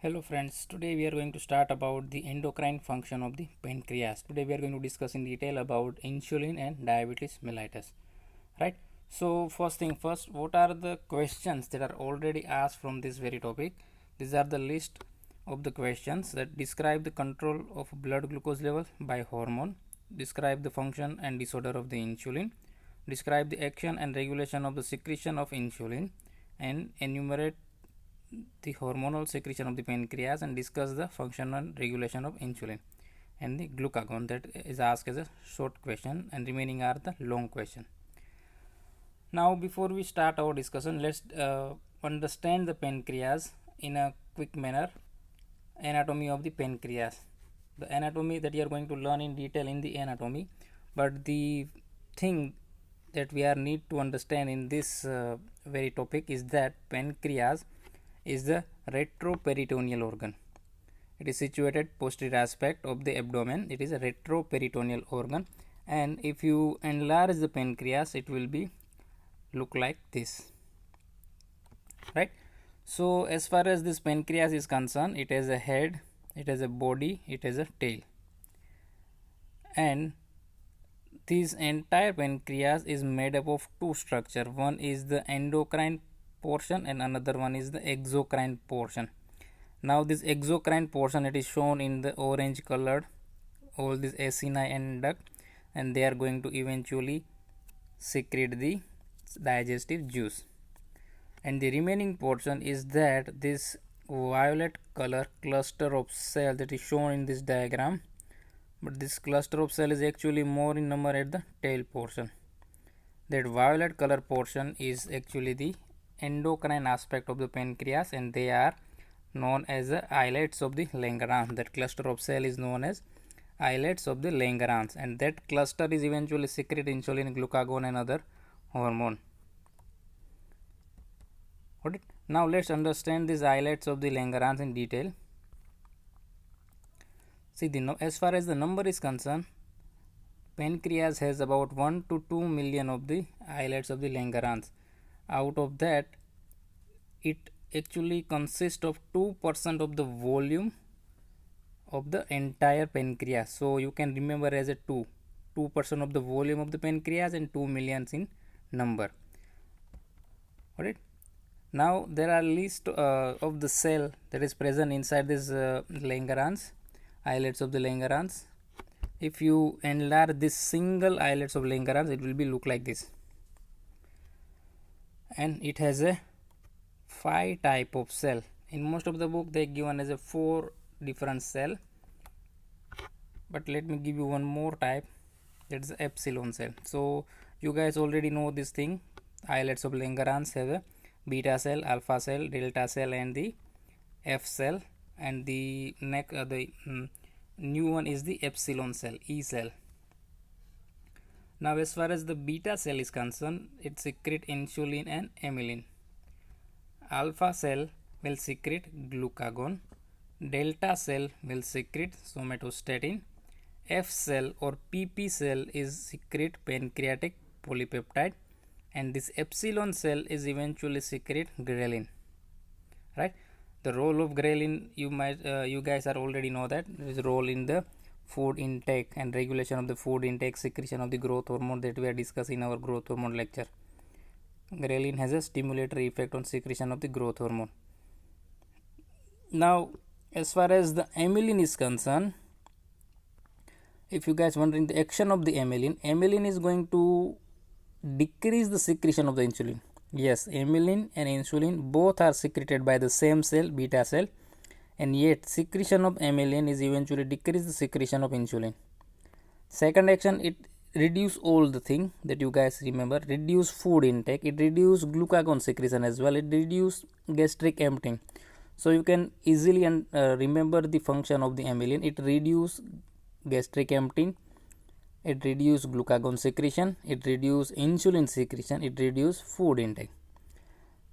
Hello friends, today we are going to start about the endocrine function of the pancreas. Today we are going to discuss in detail about insulin and diabetes mellitus. Right? So first thing first, what are the questions that are already asked from this very topic? These are the list of the questions that describe the control of blood glucose level by hormone, describe the function and disorder of the insulin, describe the action and regulation of the secretion of insulin, and enumerate the hormonal secretion of the pancreas and discuss the function and regulation of insulin and the glucagon. That is asked as a short question and remaining are the long question. Now before we start our discussion, let's understand the pancreas in a quick manner. Anatomy of the pancreas, the anatomy that you are going to learn in detail in the anatomy, but the thing that we are need to understand in this very topic is that pancreas is the retroperitoneal organ. It is situated posterior aspect of the abdomen. It is a retroperitoneal organ, and if you enlarge the pancreas, it will be look like this, right? So as far as this pancreas is concerned, it has a head, it has a body, it has a tail, and this entire pancreas is made up of two structure. One is the endocrine portion and another one is the exocrine portion. Now this exocrine portion, it is shown in the orange colored, all these acini and duct, and they are going to eventually secrete the digestive juice, and the remaining portion is that this violet color cluster of cell that is shown in this diagram, but this cluster of cell is actually more in number at the tail portion. That violet color portion is actually the endocrine aspect of the pancreas, and they are known as the islets of the Langerhans. That cluster of cell is known as islets of the Langerhans, and that cluster is eventually secrete insulin, glucagon and other hormone. Got it? Now let's understand these islets of the Langerhans in detail. See, as far as the number is concerned, pancreas has about 1 to 2 million of the islets of the Langerhans. Out of that, it actually consists of 2% of the volume of the entire pancreas. So you can remember as a 2% of the volume of the pancreas and 2 millions in number. Got it? Now there are list of the cell that is present inside this Langerhans, islets of the Langerhans. If you enlarge this single islets of Langerhans, it will be look like this, and it has a 5 type of cell. In most of the book they given as a 4 different cell, but let me give you one more type, that's the epsilon cell. So you guys already know this thing. Islets of Langerhans have a beta cell, alpha cell, delta cell and the F cell, and the new one is the epsilon cell, E cell. Now as far as the beta cell is concerned, it secrete insulin and amylin. Alpha cell will secrete glucagon, delta cell will secrete somatostatin, F cell or PP cell is secrete pancreatic polypeptide, and this epsilon cell is eventually secrete ghrelin, right? The role of ghrelin, you guys are already know that is role in the food intake and regulation of the food intake, secretion of the growth hormone that we are discussing in our growth hormone lecture. Ghrelin has a stimulatory effect on secretion of the growth hormone. Now as far as the amylin is concerned, if you guys wondering the action of the amylin is going to decrease the secretion of the insulin. Yes, amylin and insulin both are secreted by the same cell, beta cell, and yet secretion of amylin is eventually decrease the secretion of insulin. Second action, it reduce all the thing that you guys remember, reduce food intake, it reduce glucagon secretion as well, it reduce gastric emptying. So you can easily remember the function of the amylin. It reduce gastric emptying, it reduce glucagon secretion, it reduce insulin secretion, it reduce food intake.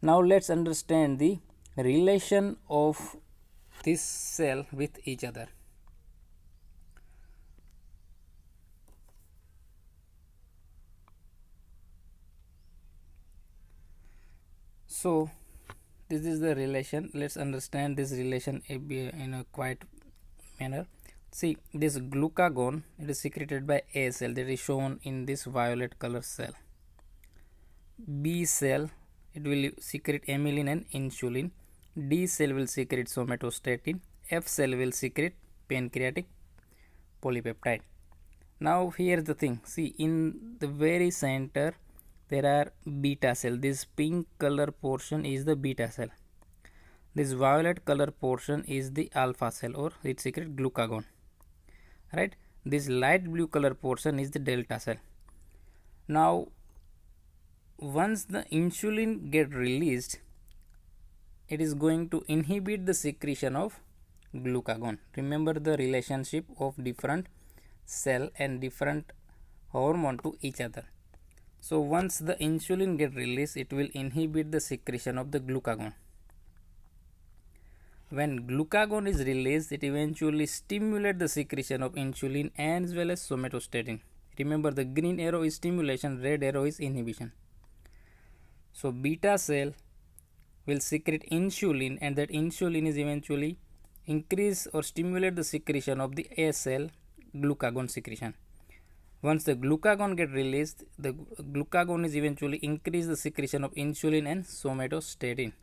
Now let's understand the relation of this cell with each other. So this is the relation. Let's understand this relation in a quiet manner. See, this glucagon, it is secreted by A cell, that is shown in this violet color cell. B cell, it will secrete amylin and insulin. D cell will secrete somatostatin. F cell will secrete pancreatic polypeptide. Now here's the thing. See, in the very center there are beta cell. This pink color portion is the beta cell. This violet color portion is the alpha cell, or it secretes glucagon. Right? This light blue color portion is the delta cell. Now once the insulin get released, it is going to inhibit the secretion of glucagon. Remember the relationship of different cell and different hormone to each other. So once the insulin get released, it will inhibit the secretion of the glucagon. When glucagon is released, it eventually stimulates the secretion of insulin as well as somatostatin. Remember, the green arrow is stimulation, red arrow is inhibition. So beta cell will secrete insulin, and that insulin is eventually increase or stimulate the secretion of the A cell glucagon secretion. Once the glucagon get released, the glucagon is eventually increase the secretion of insulin and somatostatin.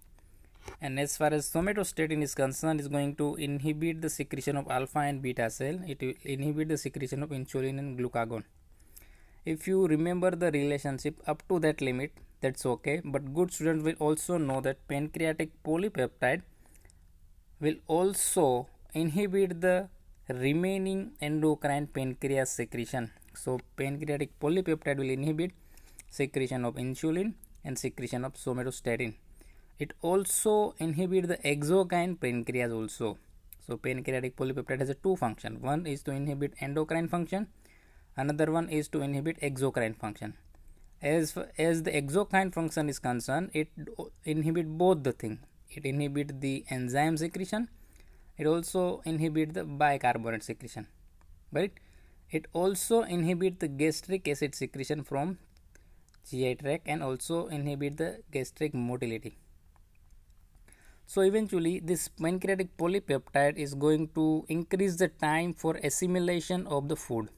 And as far as somatostatin is concerned, is going to inhibit the secretion of alpha and beta cell. It will inhibit the secretion of insulin and glucagon. If you remember the relationship up to that limit, that's okay, but good students will also know that pancreatic polypeptide will also inhibit the remaining endocrine pancreas secretion. So pancreatic polypeptide will inhibit secretion of insulin and secretion of somatostatin. It also inhibit the exocrine pancreas also. So pancreatic polypeptide has a two function. One is to inhibit endocrine function, another one is to inhibit exocrine function. As the exocrine function is concerned, it inhibit both the thing. It inhibit the enzyme secretion. It also inhibit the bicarbonate secretion. Right? It also inhibit the gastric acid secretion from GI tract and also inhibit the gastric motility. So eventually this pancreatic polypeptide is going to increase the time for assimilation of the food.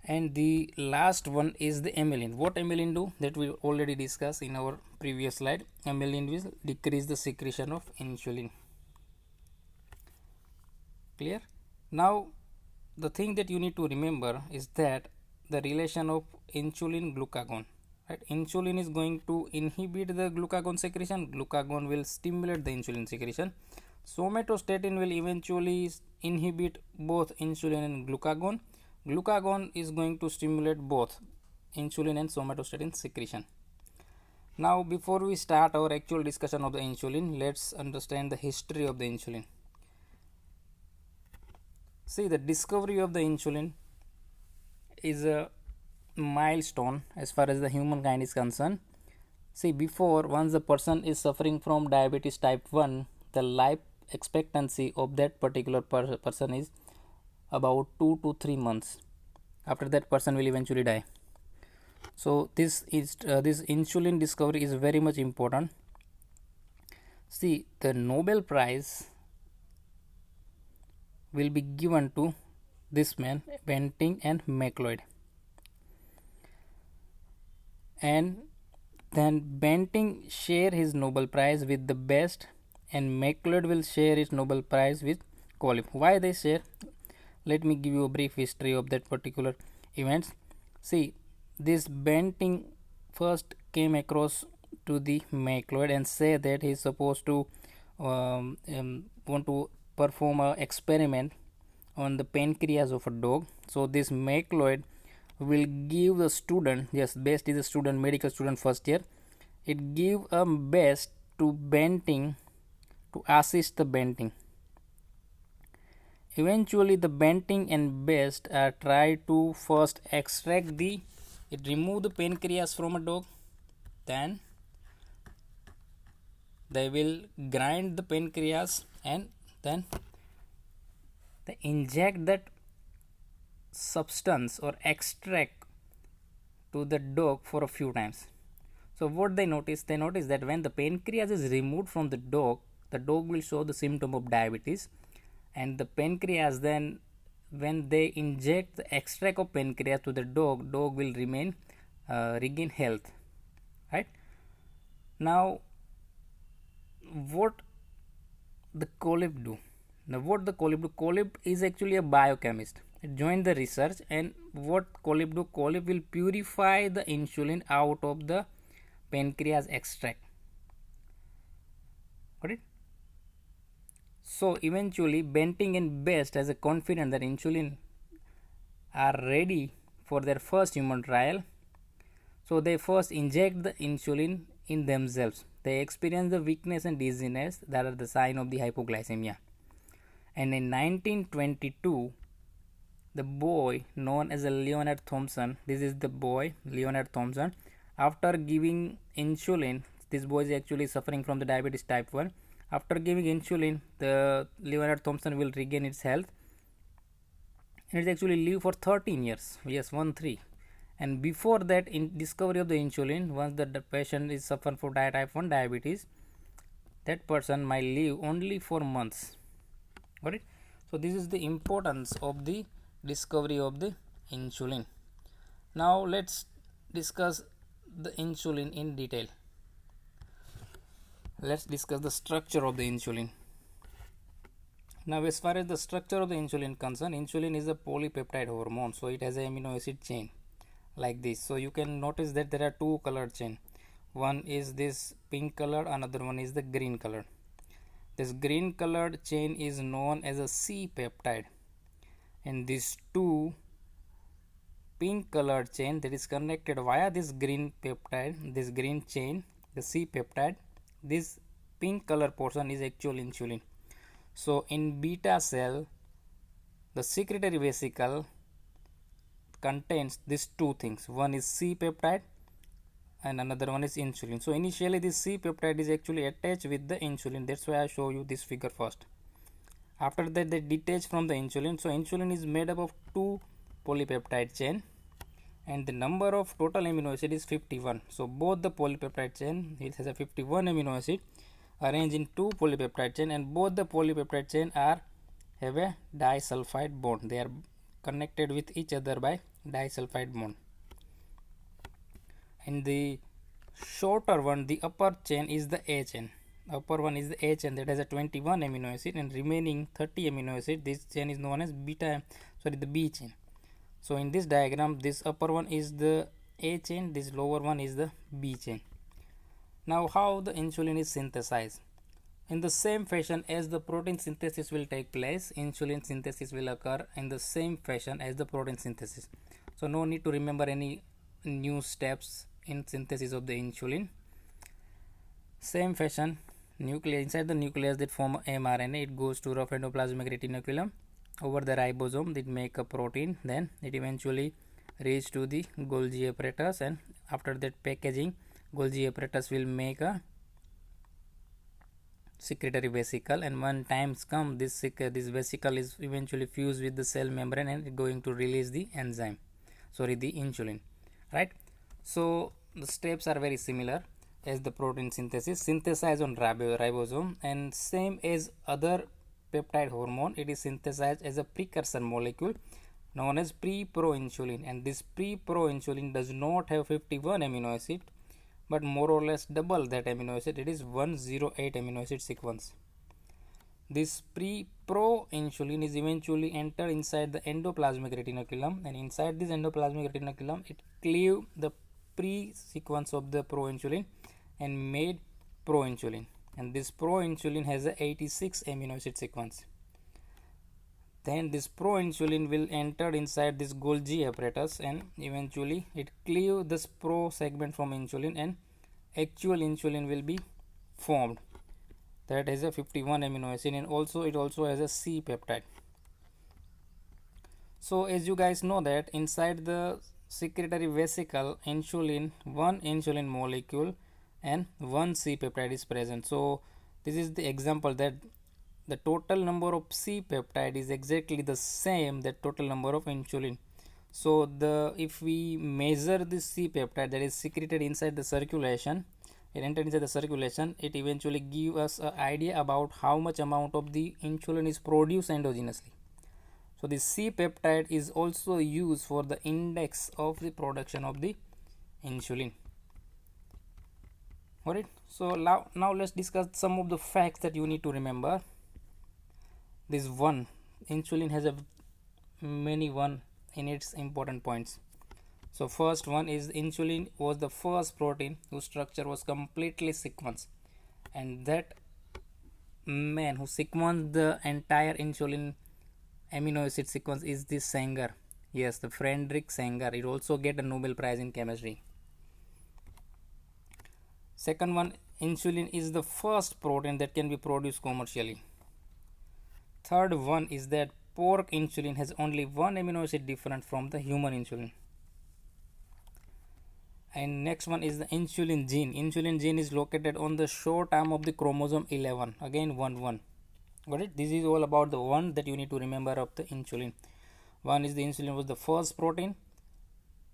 And the last one is the amylin. What amylin do? That we already discussed in our previous slide. Amylin will decrease the secretion of insulin. Clear? Now the thing that you need to remember is that the relation of insulin glucagon. Right? Insulin is going to inhibit the glucagon secretion. Glucagon will stimulate the insulin secretion. Somatostatin will eventually inhibit both insulin and glucagon. Glucagon is going to stimulate both insulin and somatostatin secretion. Now before we start our actual discussion of the insulin, let's understand the history of the insulin. See, the discovery of the insulin is a milestone as far as the humankind is concerned. See, before, once the person is suffering from diabetes type 1, the life expectancy of that particular person is about 2 to 3 months. After that, person will eventually die. So this insulin discovery is very much important. See, the Nobel Prize will be given to this man, Banting and McLeod. And then Banting share his Nobel Prize with the best, and McLeod will share his Nobel Prize with Colif. Why they share? Let me give you a brief history of that particular events. See, this Banting first came across to the McLeod and say that he is supposed to want to perform an experiment on the pancreas of a dog. So this McLeod will give the student, yes, best is a student, medical student first year, it give a best to Banting to assist the Banting. Eventually the Banting and best try to first extract remove the pancreas from a dog, then they will grind the pancreas and then they inject that substance or extract to the dog for a few times. So what they notice? They notice that when the pancreas is removed from the dog will show the symptom of diabetes, and the pancreas then, when they inject the extract of pancreas to the dog will remain regain health. Right now, what the Colib do? Now, what the Colib do? Colib is actually a biochemist. It joined the research, and what Colib do? Colib will purify the insulin out of the pancreas extract. Got it? So eventually, Benting and Best has a confidence that insulin are ready for their first human trial. So they first inject the insulin in themselves. They experience the weakness and dizziness that are the sign of the hypoglycemia. And in 1922, the boy known as Leonard Thompson, this is the boy Leonard Thompson, after giving insulin, this boy is actually suffering from the diabetes type 1. After giving insulin, the Leonard Thompson will regain its health, and it actually live for 13 years. Yes, 1-3. And before that, in discovery of the insulin, once the patient is suffering from type 1 diabetes, that person might live only for months. Got it? So this is the importance of the discovery of the insulin. Now let's discuss the insulin in detail. Let's discuss the structure of the insulin. Now, as far as the structure of the insulin concerned, insulin is a polypeptide hormone, so it has an amino acid chain like this. So you can notice that there are two color chain. One is this pink color, another one is the green color. This green colored chain is known as a C peptide, and these two pink colored chain that is connected via this green peptide, this green chain, the C peptide, this pink color portion is actual insulin. So in beta cell, the secretory vesicle contains these two things. One is C peptide and another one is insulin. So initially this C peptide is actually attached with the insulin. That's why I show you this figure first. After that, they detach from the insulin. So insulin is made up of two polypeptide chain, and the number of total amino acid is 51. So both the polypeptide chain, it has a 51 amino acid arranged in two polypeptide chain, and both the polypeptide chain are have a disulfide bond. They are connected with each other by disulfide bond. And the shorter one, the upper chain, is the A chain. Upper one is the A chain that has a 21 amino acid, and remaining 30 amino acid, this chain is known as the B chain. So in this diagram, this upper one is the A chain, this lower one is the B chain. Now, how the insulin is synthesized? In the same fashion as the protein synthesis will take place, insulin synthesis will occur in the same fashion as the protein synthesis. So no need to remember any new steps in synthesis of the insulin. Same fashion, nucleus, inside the nucleus that form mRNA, it goes to rough endoplasmic reticulum. Over the ribosome, it make a protein, then it eventually reach to the Golgi apparatus, and after that packaging, Golgi apparatus will make a secretory vesicle, and when times come, this vesicle is eventually fused with the cell membrane and going to release the enzyme, the insulin, right? So the steps are very similar as the protein synthesis, synthesized on ribosome, and same as other peptide hormone, it is synthesized as a precursor molecule known as pre-proinsulin, and this pre-proinsulin does not have 51 amino acid but more or less double that amino acid. It is 108 amino acid sequence. This pre-proinsulin is eventually entered inside the endoplasmic reticulum, and inside this endoplasmic reticulum, it cleave the pre-sequence of the proinsulin and made proinsulin, and this proinsulin has a 86 amino acid sequence. Then this proinsulin will enter inside this Golgi apparatus, and eventually it cleave this pro segment from insulin, and actual insulin will be formed that has a 51 amino acid, and also it also has a C peptide. So as you guys know that inside the secretory vesicle, one insulin molecule and one C peptide is present. So this is the example that the total number of C peptide is exactly the same that total number of insulin. So the if we measure this C peptide that is secreted inside the circulation, it entered inside the circulation, it eventually give us an idea about how much amount of the insulin is produced endogenously. So the C peptide is also used for the index of the production of the insulin. Alright, so now let's discuss some of the facts that you need to remember. This one, insulin has a many one in its important points. So first one is insulin was the first protein whose structure was completely sequenced, and that man who sequenced the entire insulin amino acid sequence is this Sanger. Yes, the Friedrich Sanger. It also get a Nobel Prize in chemistry. Second one, insulin is the first protein that can be produced commercially. Third one is that pork insulin has only one amino acid different from the human insulin. And next one is the insulin gene. Insulin gene is located on the short arm of the chromosome 11. Again 1 1. Got it? This is all about the one that you need to remember of the insulin. One is the insulin was the first protein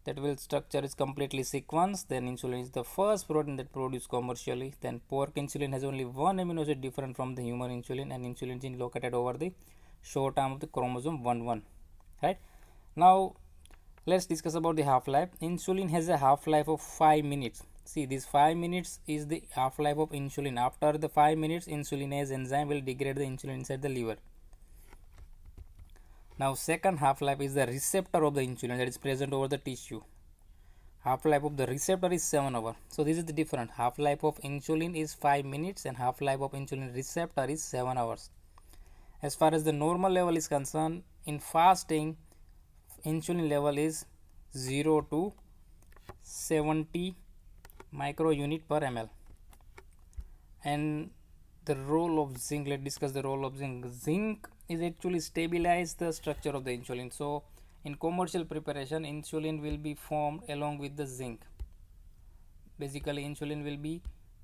that will structure is completely sequenced. Then insulin is the first protein that produced commercially. Then pork insulin has only one amino acid different from the human insulin, and insulin gene located over the short arm of the chromosome 1 1. Right? Now let's discuss about the half-life. Insulin has a half-life of 5 minutes. See, this 5 minutes is the half-life of insulin. After the 5 minutes, insulinase enzyme will degrade the insulin inside the liver. Now second half-life is the receptor of the insulin that is present over the tissue. Half-life of the receptor is 7 hours. So this is the difference. Half-life of insulin is 5 minutes and half-life of insulin receptor is 7 hours. As far as the normal level is concerned, in fasting, insulin level is 0 to 70 microunit per ml. And the role of zinc, let's discuss the role of zinc. Zinc is actually stabilize the structure of the insulin. So in commercial preparation, insulin will be formed along with the zinc. Basically insulin will be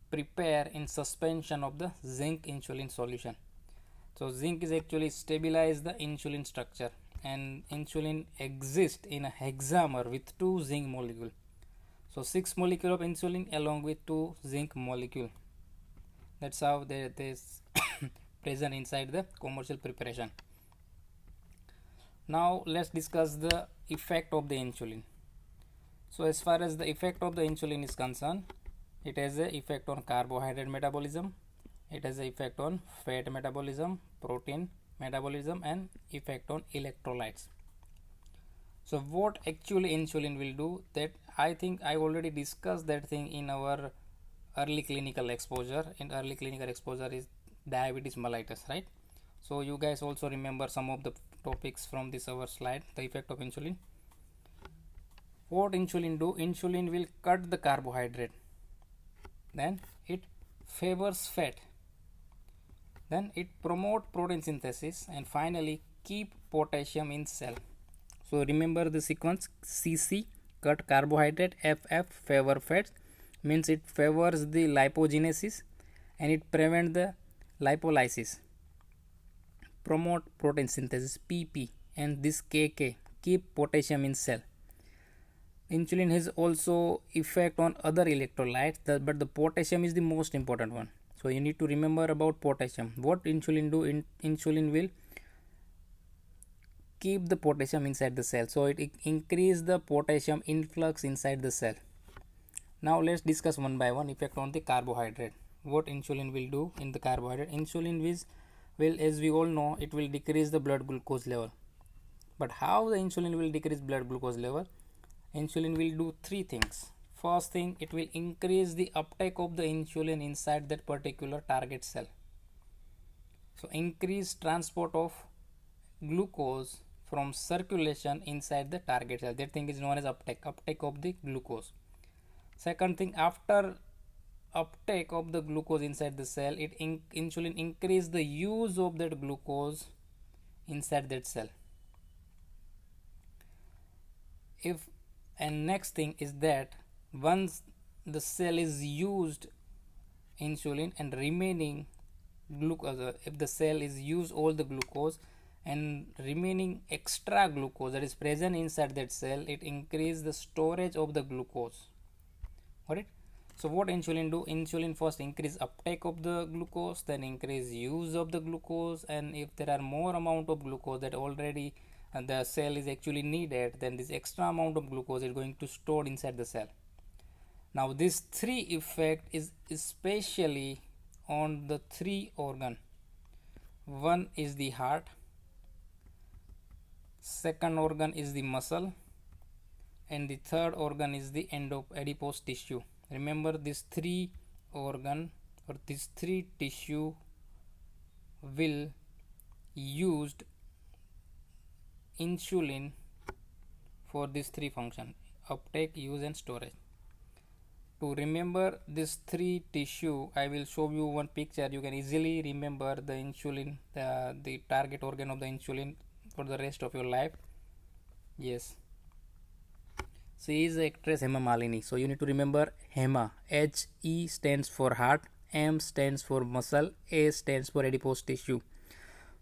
prepared in suspension of the zinc insulin solution. So zinc is actually stabilize the insulin structure, and insulin exists in a hexamer with 2 zinc molecule. So 6 molecule of insulin along with 2 zinc molecule. That's how they is present inside the commercial preparation. Now let's discuss the effect of the insulin. So as far as the effect of the insulin is concerned, it has an effect on carbohydrate metabolism, it has an effect on fat metabolism, protein metabolism, and effect on electrolytes. So what actually insulin will do, that I think I already discussed that thing in our early clinical exposure. In early clinical exposure is diabetes mellitus, right? So you guys also remember some of the topics from this our slide, the effect of insulin. What insulin do? Insulin will cut the carbohydrate, then it favors fat, then it promote protein synthesis, and finally keep potassium in cell. So remember the sequence: CC cut carbohydrate, FF favor fats, means it favors the lipogenesis and it prevent the lipolysis, promote protein synthesis, PP, and this KK keep potassium in cell. Insulin has also effect on other electrolytes, but the potassium is the most important one. So you need to remember about potassium. What insulin do? Insulin will keep the potassium inside the cell, so it increase the potassium influx inside the cell. Now let's discuss one by one effect on the carbohydrate. What insulin will do in the carbohydrate? Insulin will, as we all know, it will decrease the blood glucose level. But how the insulin will decrease blood glucose level? Insulin will do 3 things. First thing, it will increase the uptake of the insulin inside that particular target cell. So increase transport of glucose from circulation inside the target cell. That thing is known as uptake of the glucose. Second thing, after uptake of the glucose inside the cell, insulin increase the use of that glucose inside that cell. And next thing is that once the cell is used insulin and remaining glucose, if the cell is used all the glucose and remaining extra glucose that is present inside that cell, it increase the storage of the glucose. Got it? So what insulin do? Insulin first increase uptake of the glucose, then increase use of the glucose, and if there are more amount of glucose that already the cell is actually needed, then this extra amount of glucose is going to stored inside the cell. Now this three effect is especially on the three organ. One is the heart, second organ is the muscle, and the third organ is the adipose tissue. Remember, these three organ or these three tissue will used insulin for these three function: uptake, use, and storage. To remember this three tissue, I will show you one picture. You can easily remember the insulin, the target organ of the insulin for the rest of your life. Yes, she is the actress Hema Malini. So you need to remember Hema. H-E stands for heart, M stands for muscle, A stands for adipose tissue.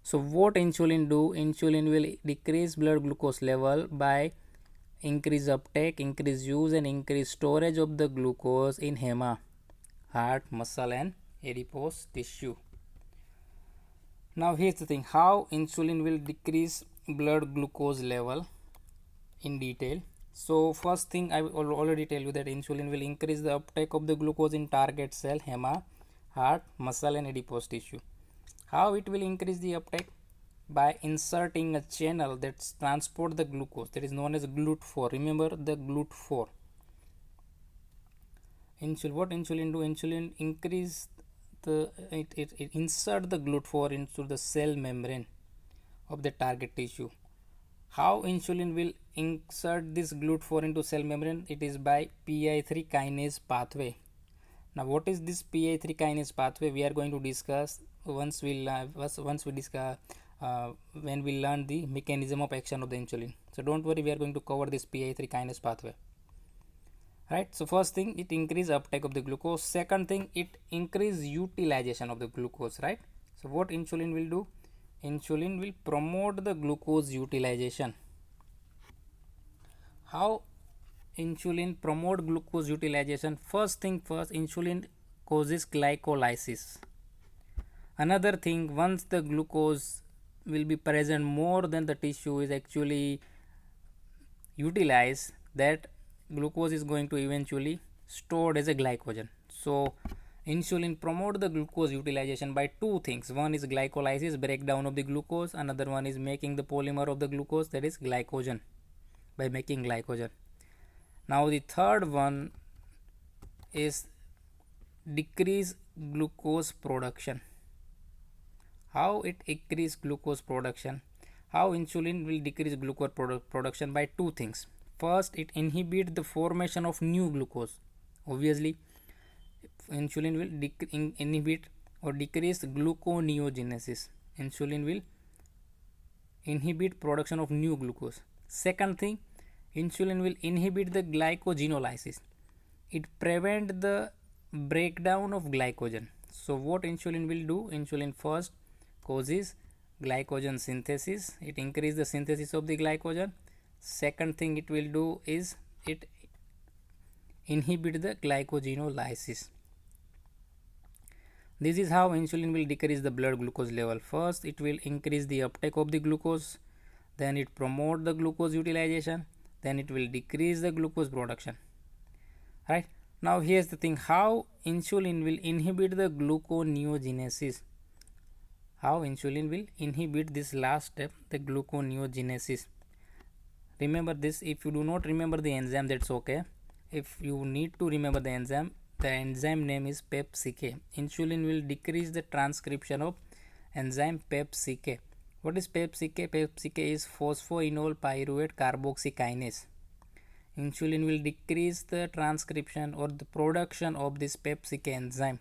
So what insulin do? Insulin will decrease blood glucose level by increase uptake, increase use, and increase storage of the glucose in Hema, heart, muscle, and adipose tissue. Now here's the thing, how insulin will decrease blood glucose level in detail. So first thing, I will already tell you that insulin will increase the uptake of the glucose in target cell, Hema, heart, muscle, and adipose tissue. How it will increase the uptake? By inserting a channel that transport the glucose, that is known as GLUT4. Remember the GLUT4. What insulin do? Insulin increase it insert the GLUT4 into the cell membrane of the target tissue. How insulin will insert this GLUT4 into cell membrane? It is by PI3 kinase pathway. Now what is this PI3 kinase pathway? We are going to discuss once we discuss when we learn the mechanism of action of the insulin. So don't worry, we are going to cover this PI3 kinase pathway. Right, so first thing, it increase uptake of the glucose. Second thing, it increase utilization of the glucose. Right, so what insulin will do? Insulin will promote the glucose utilization. How insulin promote glucose utilization? First thing first, insulin causes glycolysis. Another thing, once the glucose will be present more than the tissue is actually utilized, that glucose is going to eventually stored as a glycogen. So insulin promote the glucose utilization by two things. One is glycolysis, breakdown of the glucose. Another one is making the polymer of the glucose, that is glycogen, by making glycogen. Now the third one is decrease glucose production. How it increase glucose production? How insulin will decrease glucose production? By two things. First, it inhibit the formation of new glucose. Obviously, insulin will inhibit or decrease gluconeogenesis. Insulin will inhibit production of new glucose. Second thing, insulin will inhibit the glycogenolysis. It prevent the breakdown of glycogen. So what insulin will do? Insulin first causes glycogen synthesis. It increase the synthesis of the glycogen. Second thing it will do is it inhibit the glycogenolysis. This is how insulin will decrease the blood glucose level. First, it will increase the uptake of the glucose, then it promote the glucose utilization, then it will decrease the glucose production. Right, now here's the thing, how insulin will inhibit the gluconeogenesis. How insulin will inhibit this last step, the gluconeogenesis. Remember this. If you do not remember the enzyme, that's okay. If you need to remember the enzyme name is PepsiK. Insulin will decrease the transcription of enzyme PepsiK. What is PepsiK? PepsiK is phosphoenol pyruvate carboxykinase. Insulin will decrease the transcription or the production of this PepsiK enzyme.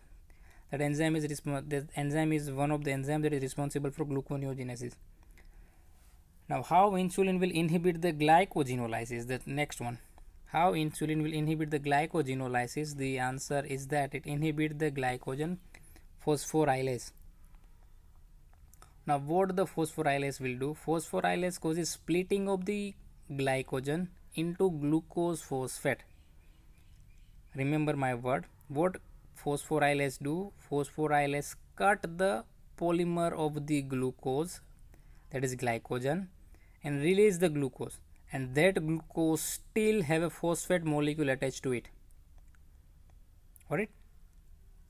That enzyme is one of the enzymes that is responsible for gluconeogenesis. Now, how insulin will inhibit the glycogenolysis? The next one. How insulin will inhibit the glycogenolysis? The answer is that it inhibits the glycogen phosphorylase. Now what the phosphorylase will do? Phosphorylase causes splitting of the glycogen into glucose phosphate. Remember my word. What phosphorylase do? Phosphorylase cut the polymer of the glucose, that is glycogen, and release the glucose, and that glucose still have a phosphate molecule attached to it. Alright.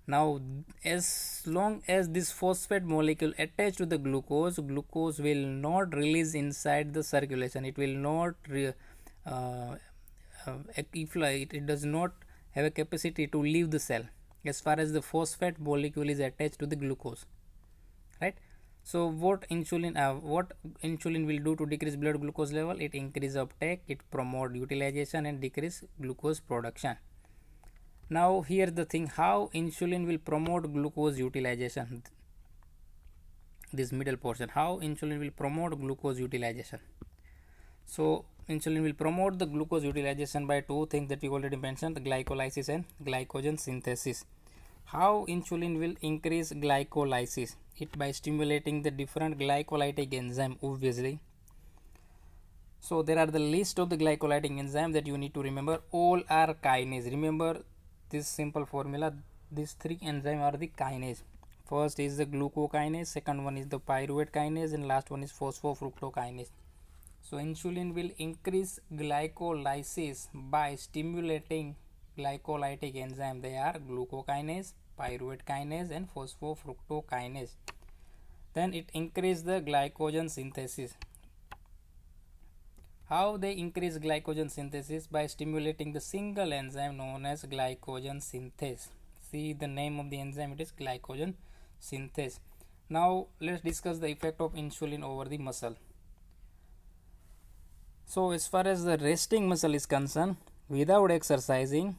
Now as long as this phosphate molecule attached to the glucose, glucose will not release inside the circulation. It will not it does not have a capacity to leave the cell as far as the phosphate molecule is attached to the glucose, right? So what insulin will do to decrease blood glucose level? It increase uptake, it promote utilization and decrease glucose production. Now here the thing, how insulin will promote glucose utilization, this middle portion, how insulin will promote glucose utilization. So insulin will promote the glucose utilization by two things that we already mentioned, the glycolysis and glycogen synthesis. How insulin will increase glycolysis? It by stimulating the different glycolytic enzyme, obviously. So there are the list of the glycolytic enzyme that you need to remember. All are kinase. Remember this simple formula. These three enzymes are the kinase. First is the glucokinase, second one is the pyruvate kinase, and last one is phosphofructokinase. So insulin will increase glycolysis by stimulating glycolytic enzyme. They are glucokinase, pyruvate kinase and phosphofructokinase. Then it increases the glycogen synthesis. How they increase glycogen synthesis? By stimulating the single enzyme known as glycogen synthase. See the name of the enzyme, it is glycogen synthase. Now let's discuss the effect of insulin over the muscle. So as far as the resting muscle is concerned, without exercising,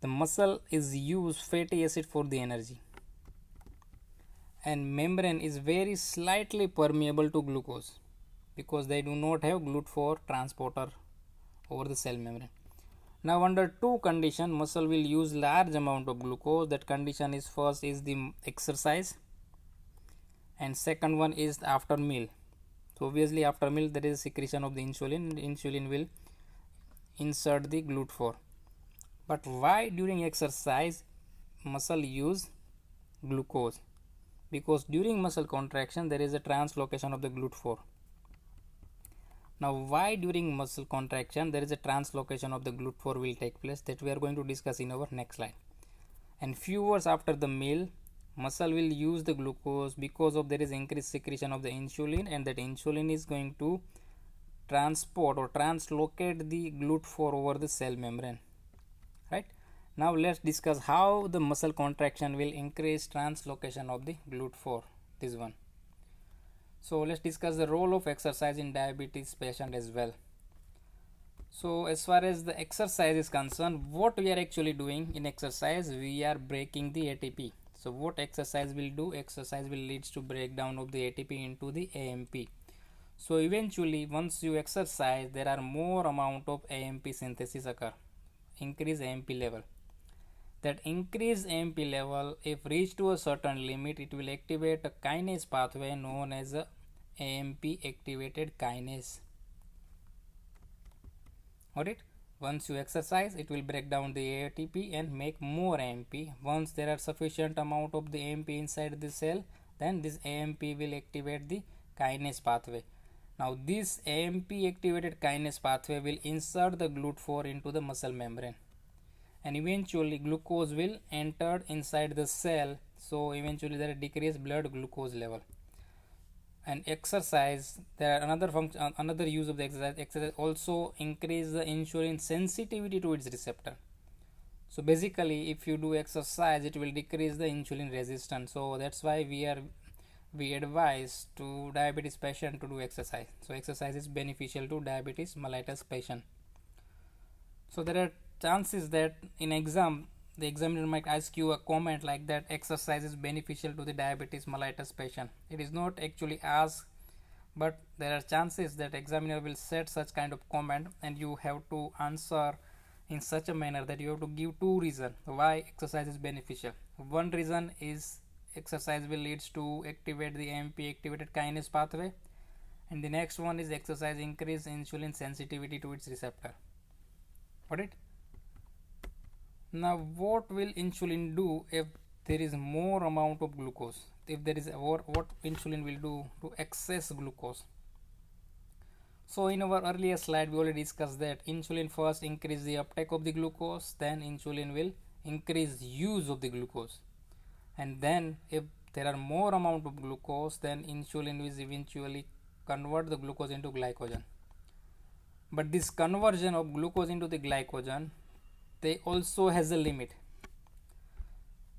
the muscle is use fatty acid for the energy, and membrane is very slightly permeable to glucose because they do not have GLUT4 transporter over the cell membrane. Now under two condition, muscle will use large amount of glucose. That condition is, first is the exercise, and second one is after meal. So obviously after meal there is secretion of the insulin. Insulin will insert the GLUT4. But why during exercise muscle use glucose? Because during muscle contraction there is a translocation of the GLUT4. Now why during muscle contraction there is a translocation of the GLUT4 will take place? That we are going to discuss in our next slide. And few hours after the meal, muscle will use the glucose because of there is increased secretion of the insulin, and that insulin is going to transport or translocate the GLUT4 over the cell membrane, right? Now let's discuss how the muscle contraction will increase translocation of the GLUT4, this one. So let's discuss the role of exercise in diabetes patient as well. So as far as the exercise is concerned, what we are actually doing in exercise, we are breaking the ATP. So what exercise will do? Exercise will leads to breakdown of the ATP into the AMP. So eventually once you exercise, there are more amount of AMP synthesis occur, increase AMP level. That increased AMP level, if reached to a certain limit, it will activate a kinase pathway known as a AMP activated kinase. Alright, once you exercise, it will break down the ATP and make more AMP. Once there are sufficient amount of the AMP inside the cell, then this AMP will activate the kinase pathway. Now this AMP activated kinase pathway will insert the GLUT4 into the muscle membrane, and eventually glucose will enter inside the cell. So eventually there is decreased blood glucose level. And exercise, there are another function, another use of the exercise also increase the insulin sensitivity to its receptor. So basically if you do exercise, it will decrease the insulin resistance. So that's why we advise to diabetes patient to do exercise. So exercise is beneficial to diabetes mellitus patient. So there are chances that in exam the examiner might ask you a comment like that, exercise is beneficial to the diabetes mellitus patient. It is not actually asked, but there are chances that examiner will set such kind of comment, and you have to answer in such a manner that you have to give two reasons why exercise is beneficial. One reason is exercise will leads to activate the AMP activated kinase pathway, and the next one is exercise increase insulin sensitivity to its receptor. Got it? Now what will insulin do if there is more amount of glucose? If there is what insulin will do to excess glucose? So in our earlier slide we already discussed that insulin first increase the uptake of the glucose, then insulin will increase use of the glucose, and then if there are more amount of glucose, then insulin will eventually convert the glucose into glycogen. But this conversion of glucose into the glycogen, they also has a limit.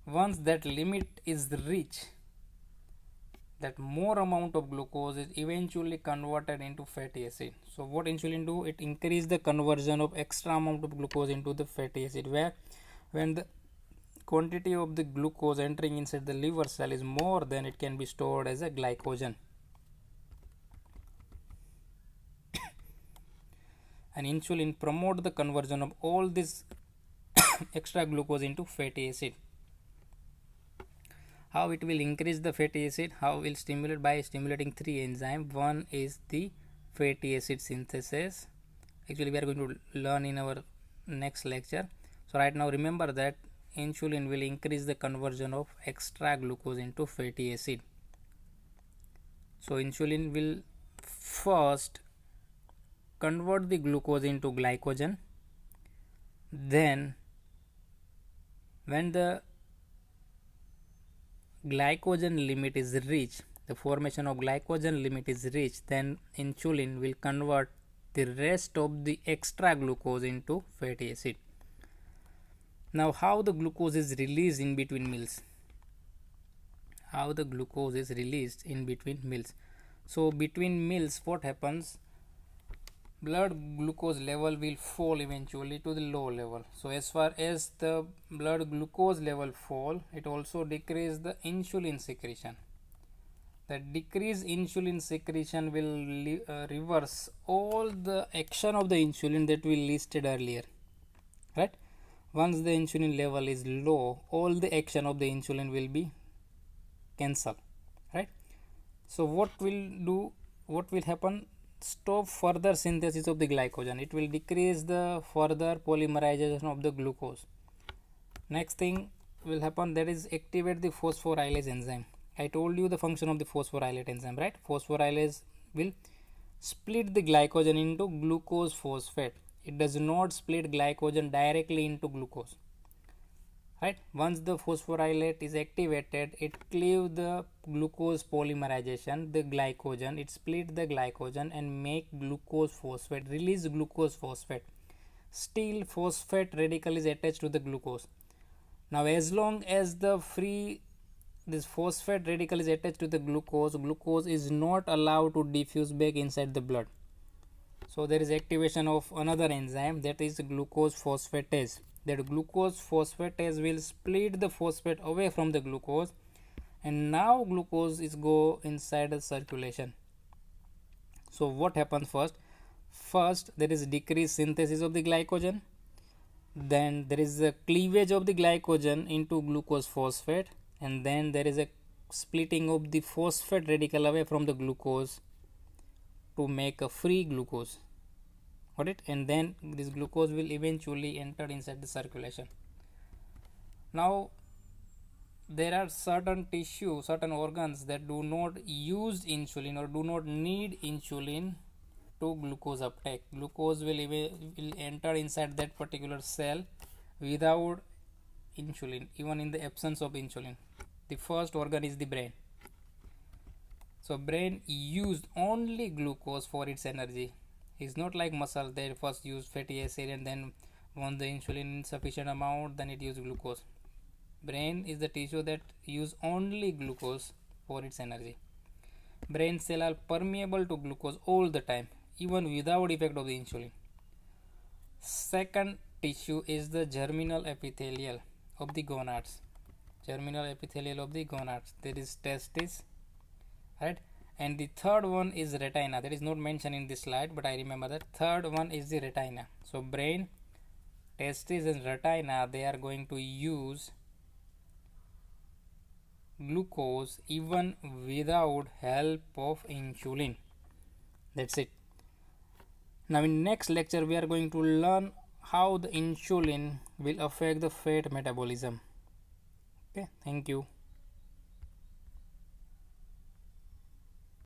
Once that limit is reached, that more amount of glucose is eventually converted into fatty acid. So what insulin do? It increase the conversion of extra amount of glucose into the fatty acid, where when the quantity of the glucose entering inside the liver cell is more, then it can be stored as a glycogen. And insulin promote the conversion of all this extra glucose into fatty acid. How it will increase the fatty acid? How will stimulate? By stimulating three enzymes. One is the fatty acid synthesis. Actually we are going to learn in our next lecture. So right now remember that insulin will increase the conversion of extra glucose into fatty acid. So insulin will first convert the glucose into glycogen, then when the glycogen limit is reached, the formation of glycogen limit is reached, then insulin will convert the rest of the extra glucose into fatty acid. Now how the glucose is released in between meals? How the glucose is released in between meals? So between meals what happens? Blood glucose level will fall eventually to the low level. So as far as the blood glucose level fall, it also decrease the insulin secretion. The decreased insulin secretion will reverse all the action of the insulin that we listed earlier, right? Once the insulin level is low, all the action of the insulin will be cancelled, right? So what will happen? Stop further synthesis of the glycogen. It will decrease the further polymerization of the glucose. Next thing will happen, that is activate the phosphorylase enzyme. I told you the function of the phosphorylate enzyme, right? Phosphorylase will split the glycogen into glucose phosphate. It does not split glycogen directly into glucose, right? Once the phosphorylate is activated, it cleave the glucose polymerization, the glycogen, it split the glycogen and make glucose phosphate, release glucose phosphate. Still phosphate radical is attached to the glucose. Now as long as this phosphate radical is attached to the glucose is not allowed to diffuse back inside the blood. So there is activation of another enzyme, that is glucose phosphatase. That glucose phosphatase will split the phosphate away from the glucose, and now glucose is go inside the circulation. So what happens first there is decreased synthesis of the glycogen, then there is a cleavage of the glycogen into glucose phosphate, and then there is a splitting of the phosphate radical away from the glucose to make a free glucose. Got it? And then this glucose will eventually enter inside the circulation. Now there are certain tissues, certain organs that do not use insulin or do not need insulin to glucose uptake. Glucose will enter inside that particular cell without insulin, even in the absence of insulin. The first organ is the brain. So brain used only glucose for its energy. It's not like muscle, they first use fatty acid and then when the insulin in sufficient amount, then it use glucose. Brain is the tissue that use only glucose for its energy. Brain cells are permeable to glucose all the time, even without effect of the insulin. Second tissue is the germinal epithelial of the gonads. Germinal epithelial of the gonads. There is testis, right? And the third one is retina. That is not mentioned in this slide, but I remember that third one is the retina. So brain, testis and retina, they are going to use glucose even without help of insulin. That's it. Now in next lecture we are going to learn how the insulin will affect the fat metabolism. Okay, thank you.